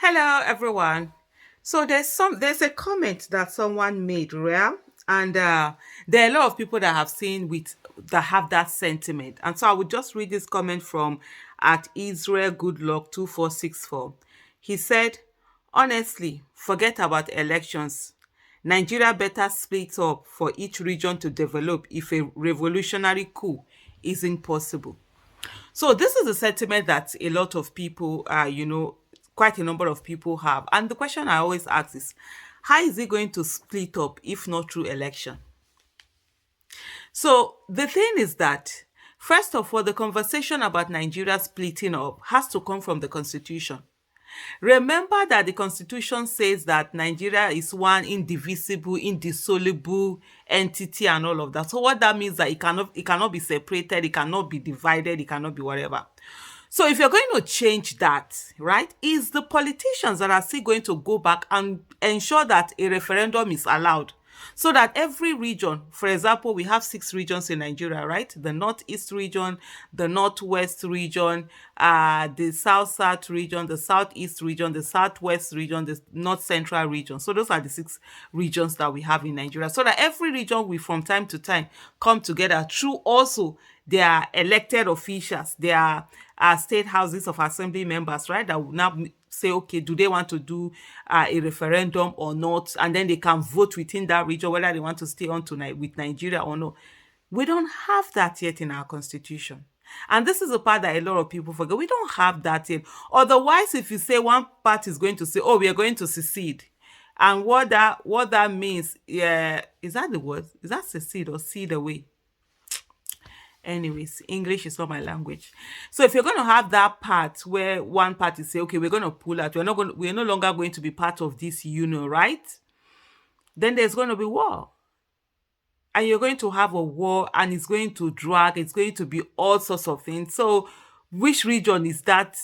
Hello, everyone. So there's a comment that someone made, Rhea, and there are a lot of people that have seen with that have that sentiment. And so I would just read this comment from at Israel Goodluck 2464. He said, "Honestly, forget about elections. Nigeria better split up for each region to develop if a revolutionary coup isn't possible." So this is a sentiment that a lot of people, quite a number of people have. And the question I always ask is, how is it going to split up if not through election? So the thing is that, first of all, the conversation about Nigeria splitting up has to come from the constitution. Remember that the constitution says that Nigeria is one indivisible, indissoluble entity and all of that. So what that means that it cannot be separated, it cannot be divided, it cannot be whatever. So if you're going to change that, right, is the politicians that are still going to go back and ensure that a referendum is allowed so that every region, for example, we have 6 regions in Nigeria, right? The Northeast region, the Northwest region, the South region, the Southeast region, the Southwest region, the North Central region. So those are the 6 regions that we have in Nigeria. So that every region will from time to time come together through also their elected officials, their state houses of assembly members, right? That will now say, okay, do they want to do a referendum or not? And then they can vote within that region whether they want to stay on tonight with Nigeria or not. We don't have that yet in our constitution. And this is a part that a lot of people forget. We don't have that yet. Otherwise, if you say one part is going to say, oh, we are going to secede, and what that means, yeah, is that the word? Is that secede or cede away? Anyways, English is not my language. So if you're going to have that part where one party say, okay, we're going to pull out, we're no longer going to be part of this union, right? Then there's going to be war. And you're going to have a war and it's going to drag, it's going to be all sorts of things. So which region is that?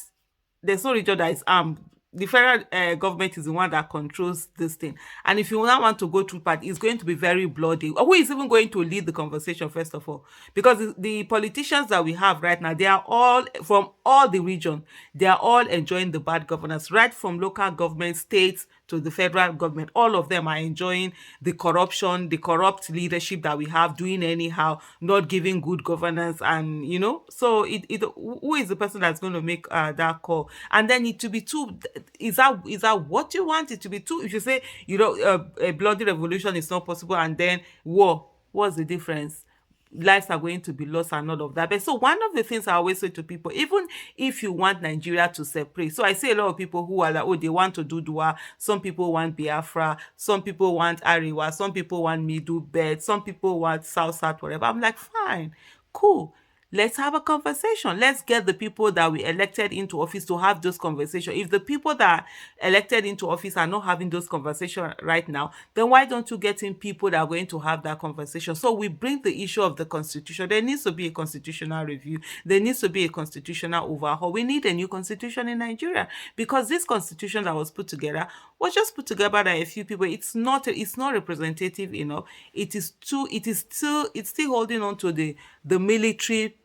There's no region that is armed. The federal government is the one that controls this thing. And if you now want to go through part, it's going to be very bloody. Who is even going to lead the conversation, first of all? Because the politicians that we have right now, they are all from all the region. They are all enjoying the bad governance, right from local government, states, to the federal government. All of them are enjoying the corruption, the corrupt leadership that we have, doing anyhow, not giving good governance, and so who is the person that's going to make that call? And then it to be too, is that what you want it to be too? If you say a bloody revolution is not possible, and then war, what's the difference? Lives are going to be lost and all of that. But so one of the things I always say to people, even if you want Nigeria to separate, so I see a lot of people who are like, oh, they want to do Dua, some people want Biafra, some people want Ariwa, some people want Middle Belt, some people want South, whatever. I'm like, fine, cool. Let's have a conversation. Let's get the people that we elected into office to have those conversations. If the people that are elected into office are not having those conversations right now, then why don't you get in people that are going to have that conversation? So we bring the issue of the constitution. There needs to be a constitutional review. There needs to be a constitutional overhaul. We need a new constitution in Nigeria because this constitution that was put together was just put together by a few people. It's not representative enough. It's still holding on to the military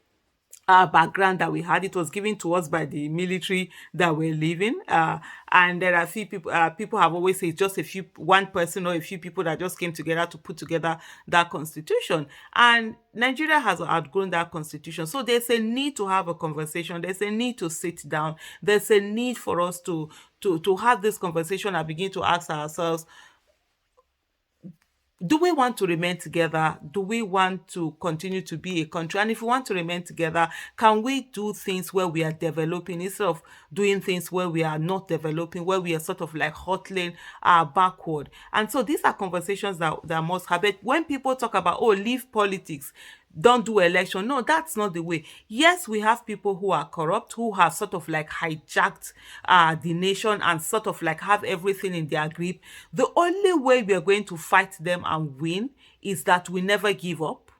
background that we had. It was given to us by the military that we're living. And there are few people, people have always said it's just one person or a few people that just came together to put together that constitution. And Nigeria has outgrown that constitution. So there's a need to have a conversation. There's a need to sit down. There's a need for us to have this conversation and begin to ask ourselves, do we want to remain together? Do we want to continue to be a country? And if we want to remain together, can we do things where we are developing instead of doing things where we are not developing, where we are sort of like hurtling backward? And so these are conversations that must happen. When people talk about, oh, leave politics, don't do election. No, that's not the way. Yes, we have people who are corrupt, who have sort of like hijacked the nation and sort of like have everything in their grip. The only way we are going to fight them and win is that we never give up.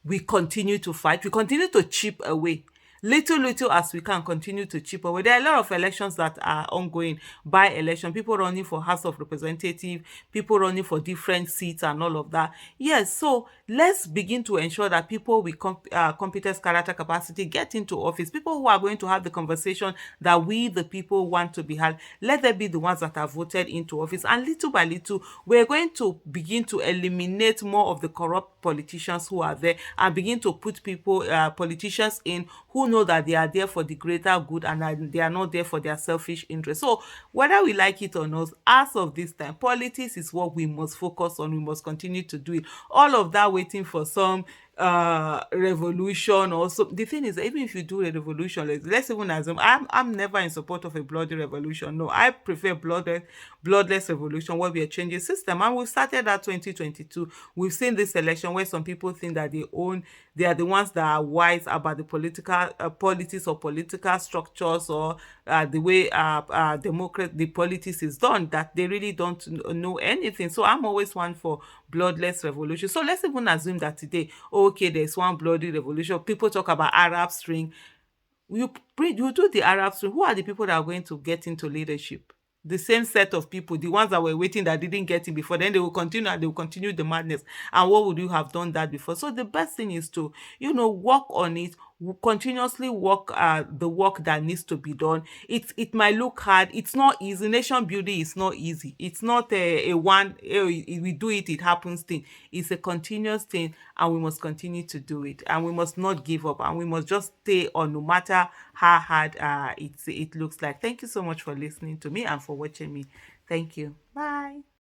We continue to fight. We continue to chip away. Little as we can continue to chip away. There are a lot of elections that are ongoing, by election, people running for House of Representatives, people running for different seats and all of that. Yes, so let's begin to ensure that people with competence, character, capacity get into office. People who are going to have the conversation that we, the people, want to be had. Let them be the ones that are voted into office. And little by little, we're going to begin to eliminate more of the corrupt politicians who are there and begin to put people, politicians in who know that they are there for the greater good and that they are not there for their selfish interest. So whether we like it or not, as of this time, politics is what we must focus on. We must continue to do it. All of that waiting for some revolution or so. The thing is, even if you do a revolution, let's even assume I'm never in support of a bloody revolution. No, I prefer bloodless revolution where we are changing system. And we started that 2022. We've seen this election where some people think that they are the ones that are wise about the political politics or political structures or the way the politics is done, that they really don't know anything. So I'm always one for bloodless revolution. So let's even assume that today, okay, there's one bloody revolution. People talk about Arab Spring. You do the Arab Spring. Who are the people that are going to get into leadership? The same set of people, the ones that were waiting that didn't get in before, then they will continue and they will continue the madness. And what would you have done that before? So the best thing is to, work on it, continuously work the work that needs to be done. It might look hard. It's not easy. Nation building is not easy. It's not a one, we do it, it happens thing. It's a continuous thing, and we must continue to do it. And we must not give up, and we must just stay on no matter how hard it looks like. Thank you so much for listening to me and for watching me. Thank you. Bye.